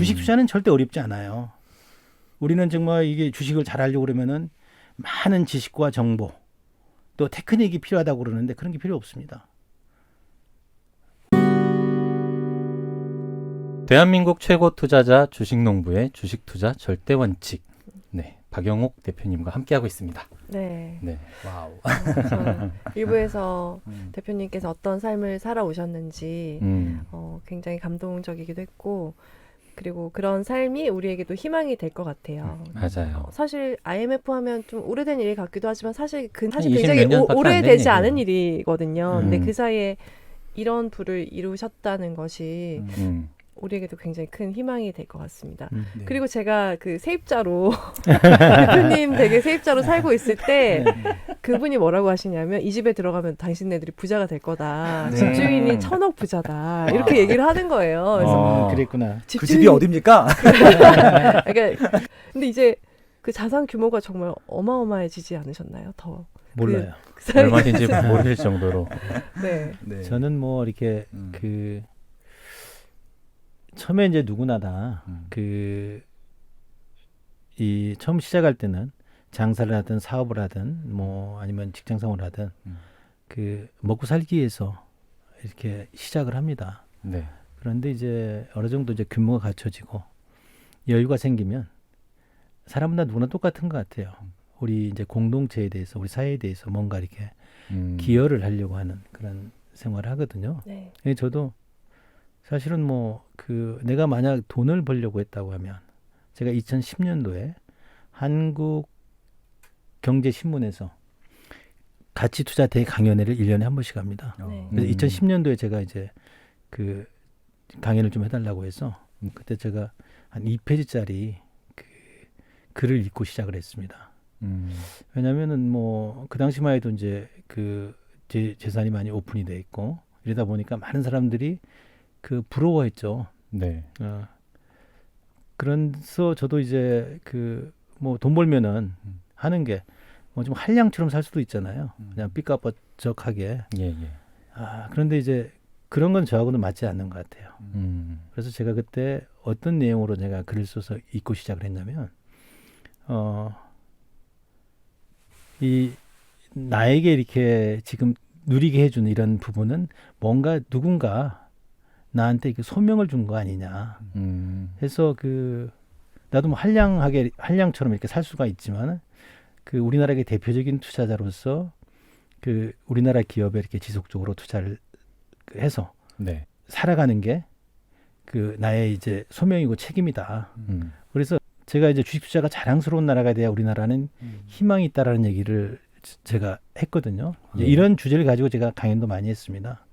주식 투자는 절대 어렵지 않아요. 우리는 정말 이게 주식을 잘 하려고 그러면은 많은 지식과 정보 또 테크닉이 필요하다고 그러는데 그런 게 필요 없습니다. 대한민국 최고 투자자 주식농부의 주식 투자 절대 원칙. 네, 박영옥 대표님과 함께하고 있습니다. 네. 네, 와우. 저는 일부에서 대표님께서 어떤 삶을 살아오셨는지 굉장히 감동적이기도 했고, 그리고 그런 삶이 우리에게도 희망이 될 것 같아요. 맞아요. 사실 IMF 하면 좀 오래된 일 같기도 하지만 사실 한 20 굉장히 몇 년밖에 안 오래되지 된 않은 얘기예요. 일이거든요. 근데 그 사이에 이런 부를 이루셨다는 것이 우리에게도 굉장히 큰 희망이 될 것 같습니다. 네. 그리고 제가 그 세입자로 대표님 댁에 세입자로 살고 있을 때 그분이 뭐라고 하시냐면 이 집에 들어가면 당신네들이 부자가 될 거다. 네. 집주인이 1,000억 부자다. 이렇게 얘기를 하는 거예요. 그래서 그랬구나. 그 집이 어딥니까? 그러니까 근데 이제 그 자산 규모가 정말 어마어마해지지 않으셨나요? 더 몰라요. 그 사이에 얼마인지 모를 정도로. 네. 네. 저는 뭐 이렇게 처음에 이제 누구나 다 이 처음 시작할 때는 장사를 하든 사업을 하든 뭐 아니면 직장 생활을 하든 그 먹고 살기 위해서 이렇게 시작을 합니다. 네. 그런데 이제 어느 정도 이제 규모가 갖춰지고 여유가 생기면 사람마다 누구나 똑같은 것 같아요. 우리 이제 공동체에 대해서 우리 사회에 대해서 뭔가 이렇게 기여를 하려고 하는 그런 생활을 하거든요. 네. 저도 사실은 뭐 내가 만약 돈을 벌려고 했다고 하면 제가 2010년도에 한국경제신문에서 가치투자 대강연회를 1년에 한 번씩 합니다. 네. 그래서 2010년도에 제가 이제 그 강연을 좀 해달라고 해서 그때 제가 한 2페이지짜리 그 글을 읽고 시작을 했습니다. 왜냐면은 뭐 그 당시만 해도 이제 제 재산이 많이 오픈이 돼 있고 이러다 보니까 많은 사람들이 부러워했죠. 네. 그래서 저도 이제 뭐 돈 벌면은 하는 게 뭐 좀 한량처럼 살 수도 있잖아요. 그냥 삐까뻔쩍하게. 예, 예. 그런데 이제 그런 건 저하고는 맞지 않는 것 같아요. 그래서 제가 그때 어떤 내용으로 제가 글을 써서 읽고 시작을 했냐면 이 나에게 이렇게 지금 누리게 해주는 이런 부분은 뭔가 누군가 나한테 이렇게 소명을 준 거 아니냐 해서 나도 뭐 한량처럼 이렇게 살 수가 있지만 우리나라의 대표적인 투자자로서 우리나라 기업에 이렇게 지속적으로 투자를 해서 네. 살아가는 게 나의 이제 소명이고 책임이다. 그래서 제가 이제 주식 투자가 자랑스러운 나라가 돼야 우리나라는 희망이 있다라는 얘기를 제가 했거든요. 예. 이런 주제를 가지고 제가 강연도 많이 했습니다.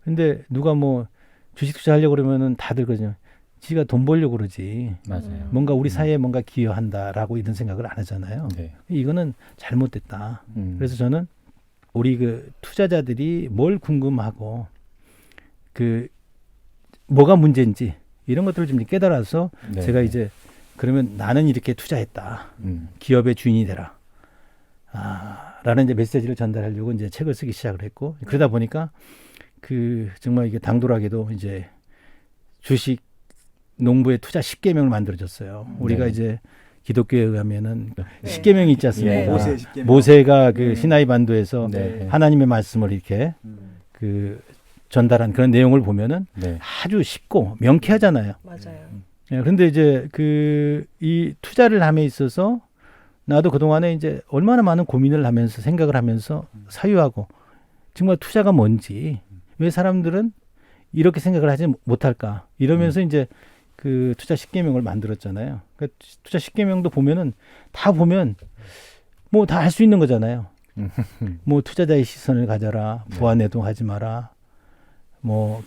근데 누가 뭐 주식 투자하려고 그러면은 다들 그러죠. 지가 돈 벌려고 그러지. 맞아요. 뭔가 우리 사회에 뭔가 기여한다라고 이런 생각을 안 하잖아요. 네. 이거는 잘못됐다. 그래서 저는 우리 투자자들이 뭘 궁금하고 뭐가 문제인지 이런 것들을 좀 깨달아서 네. 제가 이제 그러면 나는 이렇게 투자했다. 기업의 주인이 되라. 라는 이제 메시지를 전달하려고 이제 책을 쓰기 시작을 했고 그러다 보니까 정말 이게 당돌하게도 이제 주식 농부의 투자 10계명을 만들어졌어요. 우리가 네. 이제 기독교에 의하면은 네. 10계명이 있지 않습니까? 예. 모세의 10계명. 모세가 시나이 반도에서 네. 하나님의 말씀을 이렇게 전달한 그런 내용을 보면은 네. 아주 쉽고 명쾌하잖아요. 맞아요. 그런데 이제 이 투자를 함에 있어서 나도 그동안에 이제 얼마나 많은 고민을 하면서 생각을 하면서 사유하고 정말 투자가 뭔지 왜 사람들은 이렇게 생각을 하지 못할까 이러면서 이제 투자 10계명을 만들었잖아요. 그러니까 투자 10계명도 보면은 다 보면 뭐 다 할 수 있는 거잖아요. 뭐 투자자의 시선을 가져라, 부안해동하지 마라, 뭐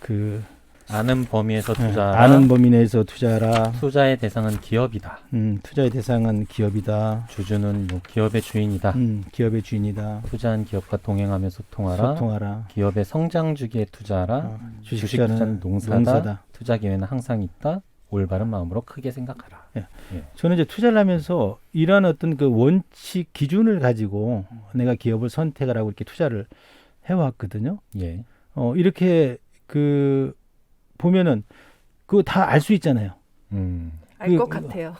아는 범위에서 투자하라. 아는 범위 내에서 투자하라. 투자의 대상은 기업이다. 투자의 대상은 기업이다. 주주는 뭐 기업의 주인이다. 기업의 주인이다. 투자한 기업과 동행하며 소통하라. 소통하라. 기업의 성장 주기에 투자하라. 주식 투자는 농사다. 투자 기회는 항상 있다. 올바른 마음으로 크게 생각하라. 예. 저는 이제 투자를 하면서 이러한 어떤 원칙 기준을 가지고 내가 기업을 선택을 하고 이렇게 투자를 해왔거든요. 예. 이렇게 보면은 그거 다 알 수 있잖아요. 알 것 이거- 같아요.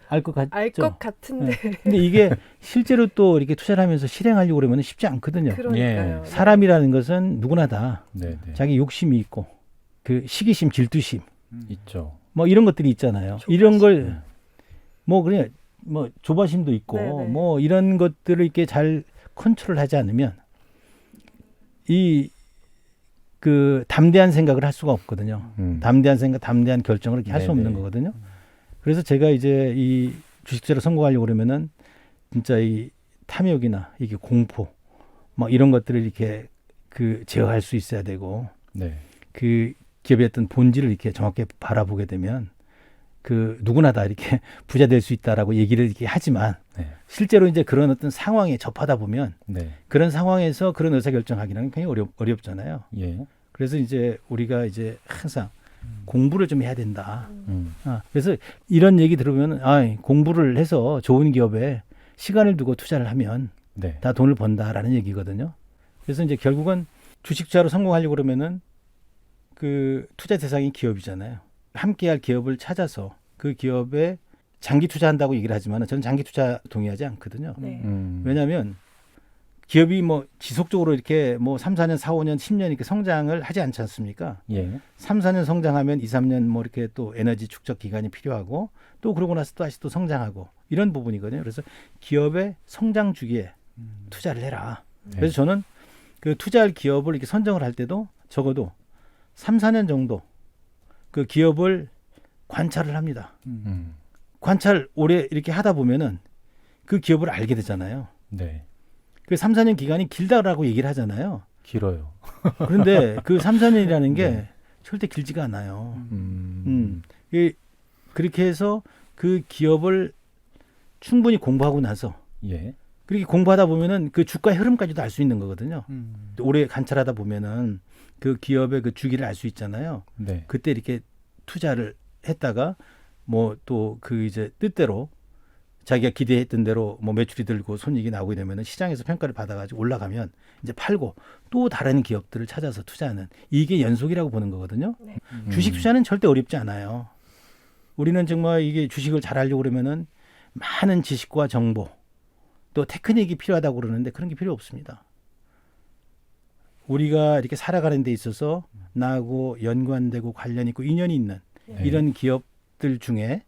알 것 같죠. 알 것 같은데. 근데 이게 실제로 또 이렇게 투자를 하면서 실행하려고 그러면 쉽지 않거든요. 그러니까요. 사람이라는 것은 누구나 다 네, 네. 자기 욕심이 있고 그 시기심, 질투심 있죠. 뭐 이런 것들이 있잖아요. 조바심. 이런 걸 뭐 그냥 뭐 조바심도 있고 네네. 뭐 이런 것들을 이렇게 잘 컨트롤하지 않으면 이 그 담대한 생각을 할 수가 없거든요. 담대한 생각, 담대한 결정을 이렇게 할 수 없는 네네. 거거든요. 그래서 제가 이제 이 주식투자를 성공하려고 그러면은 진짜 이 탐욕이나 이게 공포 막 이런 것들을 이렇게 그 제어할 수 있어야 되고 네. 그 기업의 어떤 본질을 이렇게 정확히 바라보게 되면 그 누구나 다 이렇게 부자 될 수 있다라고 얘기를 이렇게 하지만 네. 실제로 이제 그런 어떤 상황에 접하다 보면 네. 그런 상황에서 그런 의사결정하기는 굉장히 어렵잖아요. 예. 그래서 이제 우리가 이제 항상 공부를 좀 해야 된다. 그래서 이런 얘기 들으면 공부를 해서 좋은 기업에 시간을 두고 투자를 하면 네. 다 돈을 번다라는 얘기거든요. 그래서 이제 결국은 주식 투자로 성공하려고 그러면은 그 투자 대상이 기업이잖아요. 함께할 기업을 찾아서 그 기업에 장기 투자한다고 얘기를 하지만 저는 장기 투자 동의하지 않거든요. 네. 왜냐하면 기업이 뭐 지속적으로 이렇게 뭐 3, 4년, 4, 5년, 10년 이렇게 성장을 하지 않지 않습니까? 예. 3, 4년 성장하면 2, 3년 뭐 이렇게 또 에너지 축적 기간이 필요하고 또 그러고 나서 또 다시 또 성장하고 이런 부분이거든요. 그래서 기업의 성장 주기에 투자를 해라. 그래서 저는 그 투자할 기업을 이렇게 선정을 할 때도 적어도 3, 4년 정도 그 기업을 관찰을 합니다. 관찰 오래 이렇게 하다 보면은 그 기업을 알게 되잖아요. 네. 그 3, 4년 기간이 길다라고 얘기를 하잖아요. 길어요. 그런데 그 3, 4년이라는 게 네. 절대 길지가 않아요. 음. 그렇게 해서 그 기업을 충분히 공부하고 나서 예. 그렇게 공부하다 보면은 그 주가의 흐름까지도 알 수 있는 거거든요. 오래 관찰하다 보면은 그 기업의 그 주기를 알 수 있잖아요. 네. 그때 이렇게 투자를 했다가 뭐 또 그 이제 뜻대로 자기가 기대했던 대로 뭐 매출이 들고 손익이 나오게 되면은 시장에서 평가를 받아가지고 올라가면 이제 팔고 또 다른 기업들을 찾아서 투자하는 이게 연속이라고 보는 거거든요. 네. 주식 투자는 절대 어렵지 않아요. 우리는 정말 이게 주식을 잘 하려고 그러면은 많은 지식과 정보 또 테크닉이 필요하다고 그러는데 그런 게 필요 없습니다. 우리가 이렇게 살아가는 데 있어서 나하고 연관되고 관련 있고 인연이 있는 네. 이런 기업들 중에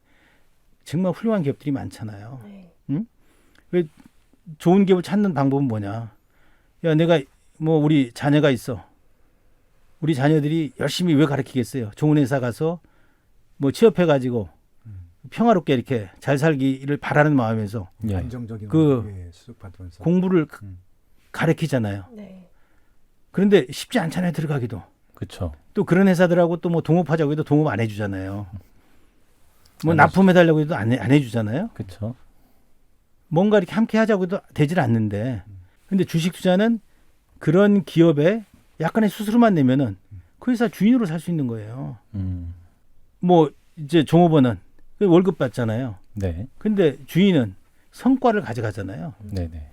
정말 훌륭한 기업들이 많잖아요. 네. 왜 좋은 기업을 찾는 방법은 뭐냐? 야, 내가 뭐 우리 자녀가 있어. 우리 자녀들이 열심히 왜 가르치겠어요? 좋은 회사 가서 뭐 취업해가지고 평화롭게 이렇게 잘 살기를 바라는 마음에서 예. 안정적인 그 수익 받으면서 공부를 음. 가르치잖아요. 네. 그런데 쉽지 않잖아요, 들어가기도. 그렇죠. 또 그런 회사들하고 또 뭐 동업하자고 해도 동업 안 해주잖아요. 뭐 안 납품해달라고 해도 안 해주잖아요. 그렇죠. 뭔가 이렇게 함께 하자고 해도 되질 않는데. 근데 주식 투자는 그런 기업에 약간의 수수료만 내면은 그 회사 주인으로 살 수 있는 거예요. 뭐 이제 종업원은 월급 받잖아요. 네. 근데 주인은 성과를 가져가잖아요. 네, 네.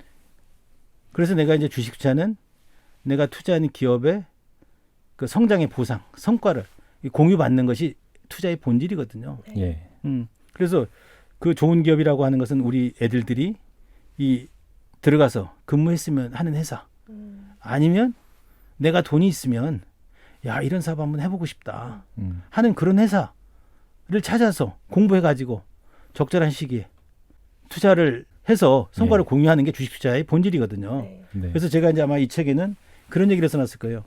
그래서 내가 이제 주식 투자는 내가 투자하는 기업의 그 성장의 보상, 성과를 공유받는 것이 투자의 본질이거든요. 예. 그래서 그 좋은 기업이라고 하는 것은 우리 애들들이 이 들어가서 근무했으면 하는 회사 아니면 내가 돈이 있으면 야 이런 사업 한번 해보고 싶다 하는 그런 회사를 찾아서 공부해가지고 적절한 시기에 투자를 해서 성과를 네. 공유하는 게 주식 투자의 본질이거든요. 네. 네. 그래서 제가 이제 아마 이 책에는 그런 얘기를 써놨을 거예요.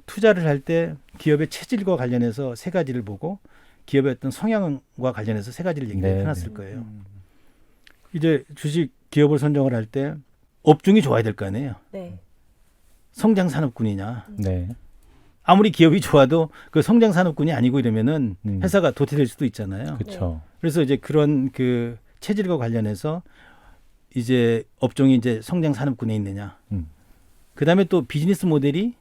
투자를 할 때 기업의 체질과 관련해서 세 가지를 보고 기업의 어떤 성향과 관련해서 세 가지를 얘기를 네, 해놨을 네. 거예요. 이제 주식 기업을 선정을 할 때 업종이 좋아야 될 거 아니에요. 네. 성장 산업군이냐. 네. 아무리 기업이 좋아도 그 성장 산업군이 아니고 이러면은 음. 회사가 도태될 수도 있잖아요. 그렇죠. 그래서 이제 그런 그 체질과 관련해서 이제 업종이 이제 성장 산업군에 있느냐. 그다음에 또 비즈니스 모델이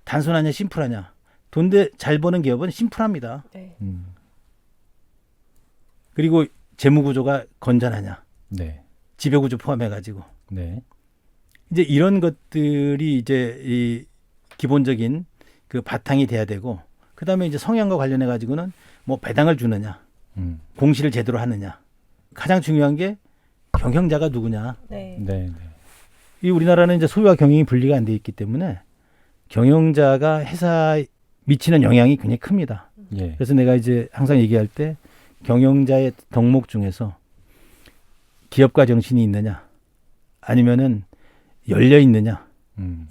단순하냐 심플하냐. 돈 잘 버는 기업은 심플합니다. 네. 그리고 재무 구조가 건전하냐. 네. 지배 구조 포함해 가지고. 네. 이제 이런 것들이 이제 이 기본적인 그 바탕이 돼야 되고 그다음에 이제 성향과 관련해 가지고는 뭐 배당을 주느냐, 공시를 제대로 하느냐. 가장 중요한 게 경영자가 누구냐. 네. 네. 네. 이 우리나라는 이제 소유와 경영이 분리가 안 돼 있기 때문에 경영자가 회사에 미치는 영향이 굉장히 큽니다. 예. 그래서 내가 이제 항상 얘기할 때 경영자의 덕목 중에서 기업가 정신이 있느냐, 아니면은 열려 있느냐,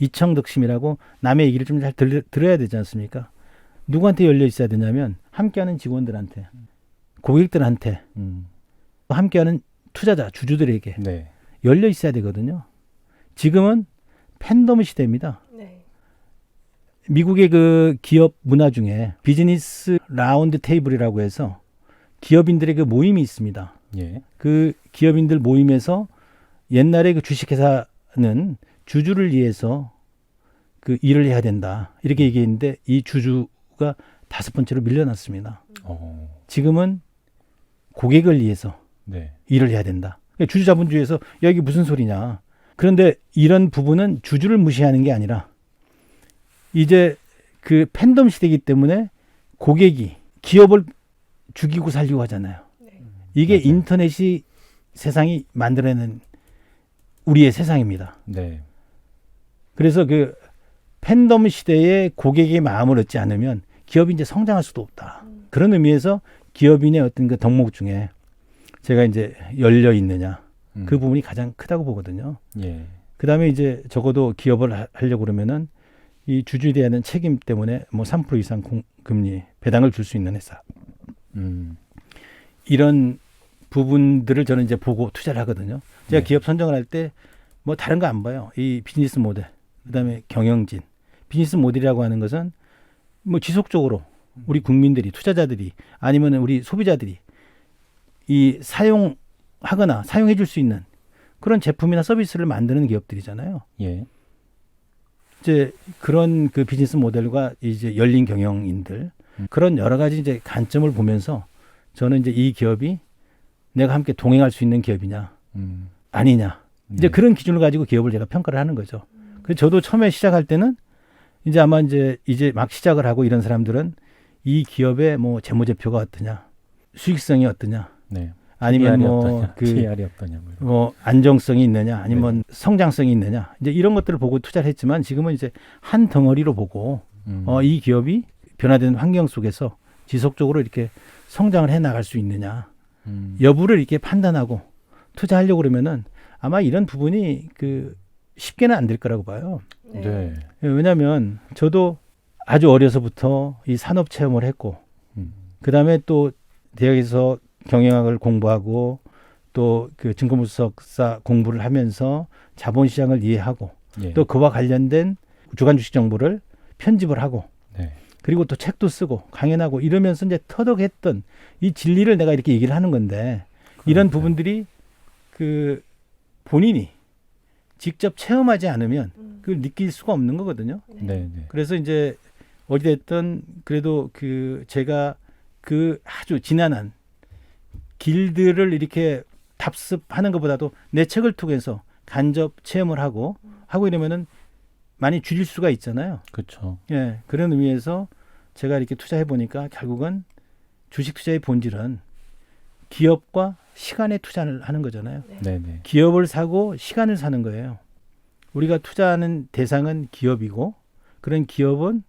이청득심이라고 남의 얘기를 좀 잘 들어야 되지 않습니까? 누구한테 열려 있어야 되냐면 함께하는 직원들한테, 고객들한테, 함께하는 투자자, 주주들에게 네. 열려 있어야 되거든요. 지금은 팬덤 시대입니다. 네. 미국의 그 기업 문화 중에 비즈니스 라운드 테이블이라고 해서 기업인들의 그 모임이 있습니다. 예. 그 기업인들 모임에서 옛날에 그 주식회사는 주주를 위해서 그 일을 해야 된다. 이렇게 얘기했는데 이 주주가 5번째로 밀려났습니다. 지금은 고객을 위해서 네. 일을 해야 된다. 주주자본주의에서 야, 이게 무슨 소리냐. 그런데 이런 부분은 주주를 무시하는 게 아니라 이제 그 팬덤 시대이기 때문에 고객이 기업을 죽이고 살리고 하잖아요. 이게 맞아요. 인터넷이 세상이 만들어내는 우리의 세상입니다. 네. 그래서 그 팬덤 시대에 고객의 마음을 얻지 않으면 기업이 이제 성장할 수도 없다. 그런 의미에서 기업인의 어떤 그 덕목 중에 제가 이제 열려 있느냐 그 부분이 가장 크다고 보거든요. 예. 그 다음에 이제 적어도 기업을 하려고 그러면은 이 주주에 대한 책임 때문에 뭐 3% 이상 금리 배당을 줄 수 있는 회사. 이런 부분들을 저는 이제 보고 투자를 하거든요. 제가 네. 기업 선정을 할 때 뭐 다른 거 안 봐요. 이 비즈니스 모델, 그다음에 경영진. 비즈니스 모델이라고 하는 것은 뭐 지속적으로 우리 국민들이, 투자자들이, 아니면 우리 소비자들이 이 사용하거나 사용해 줄 수 있는 그런 제품이나 서비스를 만드는 기업들이잖아요. 예. 이제 그런 그 비즈니스 모델과 이제 열린 경영인들, 그런 여러 가지 이제 관점을 보면서 저는 이제 이 기업이 내가 함께 동행할 수 있는 기업이냐 아니냐, 이제 네. 그런 기준을 가지고 기업을 제가 평가를 하는 거죠. 그래서 저도 처음에 시작할 때는 이제 아마 이제 막 시작을 하고 이런 사람들은 이 기업의 뭐 재무제표가 어떠냐, 수익성이 어떠냐, 네. 아니면 PR이 뭐 어떠냐, 그 PR이 어떠냐, 뭐 안정성이 있느냐, 아니면 성장성이 있느냐, 이제 이런 것들을 보고 투자를 했지만 지금은 이제 한 덩어리로 보고 이 기업이 변화되는 환경 속에서 지속적으로 이렇게 성장을 해 나갈 수 있느냐 여부를 이렇게 판단하고 투자하려고 그러면은 아마 이런 부분이 그 쉽게는 안 될 거라고 봐요. 네. 왜냐하면 저도 아주 어려서부터 이 산업 체험을 했고, 그 다음에 또 대학에서 경영학을 공부하고 또 그 증권분석사 공부를 하면서 자본시장을 이해하고 예. 또 그와 관련된 주간 주식 정보를 편집을 하고 네. 그리고 또 책도 쓰고 강연하고 이러면서 이제 터득했던 이 진리를 내가 이렇게 얘기를 하는 건데, 이런 부분들이 그 본인이 직접 체험하지 않으면 그걸 느낄 수가 없는 거거든요. 네. 네. 그래서 이제 어찌됐든 그래도 그 제가 그 아주 지난한 길들을 이렇게 답습하는 것보다도 내 책을 통해서 간접 체험을 하고 이러면은 많이 줄일 수가 있잖아요. 그렇죠. 예, 그런 의미에서 제가 이렇게 투자해 보니까 결국은 주식 투자의 본질은 기업과 시간에 투자를 하는 거잖아요. 네. 네. 기업을 사고 시간을 사는 거예요. 우리가 투자하는 대상은 기업이고, 그런 기업은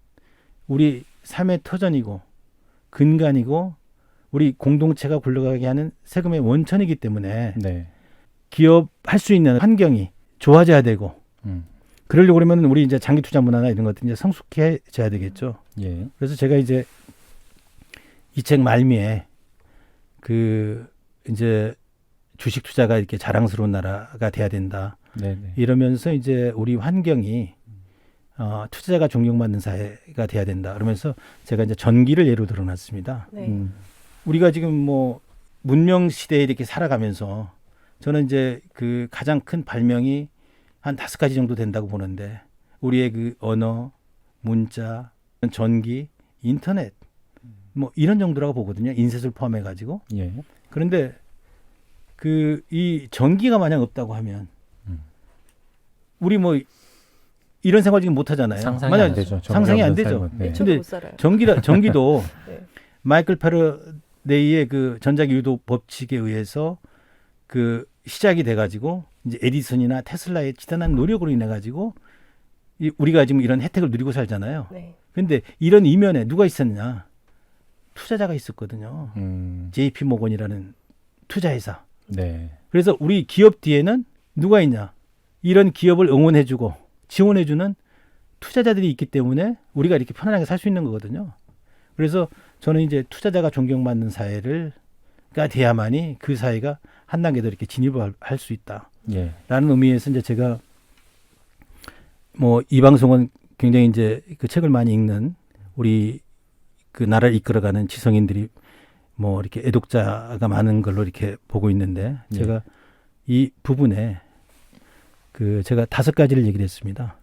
우리 삶의 터전이고 근간이고 우리 공동체가 굴러가게 하는 세금의 원천이기 때문에 네. 기업 할 수 있는 환경이 좋아져야 되고, 그러려고 그러면 우리 이제 장기 투자 문화나 이런 것들 이제 성숙해져야 되겠죠. 예. 그래서 제가 이제 이 책 말미에 그 이제 주식 투자가 이렇게 자랑스러운 나라가 돼야 된다. 네. 네. 이러면서 이제 우리 환경이 투자자가 존경받는 사회가 돼야 된다. 그러면서 제가 이제 전기를 예로 들어놨습니다. 네. 우리가 지금 뭐 문명 시대에 이렇게 살아가면서 저는 이제 그 가장 큰 발명이 한 5가지 정도 된다고 보는데, 우리의 그 언어, 문자, 전기, 인터넷 뭐 이런 정도라고 보거든요. 인쇄소를 포함해 가지고. 예. 그런데 그 이 전기가 만약 없다고 하면 우리 뭐 이런 생활 지금 못 하잖아요. 상상이 만약 안 되죠. 상상이 안 되죠. 네. 저도 근데 못 살아요. 전기도 네. 마이클 패러데이의 그 전자기 유도 법칙에 의해서 그 시작이 돼가지고 이제 에디슨이나 테슬라의 지단한 노력으로 인해 가지고 우리가 지금 이런 혜택을 누리고 살잖아요. 네. 근데 이런 이면에 누가 있었냐? 투자자가 있었거든요. JP 모건이라는 투자회사. 네. 그래서 우리 기업 뒤에는 누가 있냐? 이런 기업을 응원해주고 지원해주는 투자자들이 있기 때문에 우리가 이렇게 편안하게 살 수 있는 거거든요. 그래서 저는 이제 투자자가 존경받는 사회가 돼야만이 그 사회가 한 단계 더 이렇게 진입을 할 수 있다. 예. 라는 의미에서 이제 제가 뭐 이 방송은 굉장히 이제 그 책을 많이 읽는 우리 그 나라를 이끌어가는 지성인들이 뭐 이렇게 애독자가 많은 걸로 이렇게 보고 있는데 제가 이 부분에 그 제가 5가지를 얘기를 했습니다.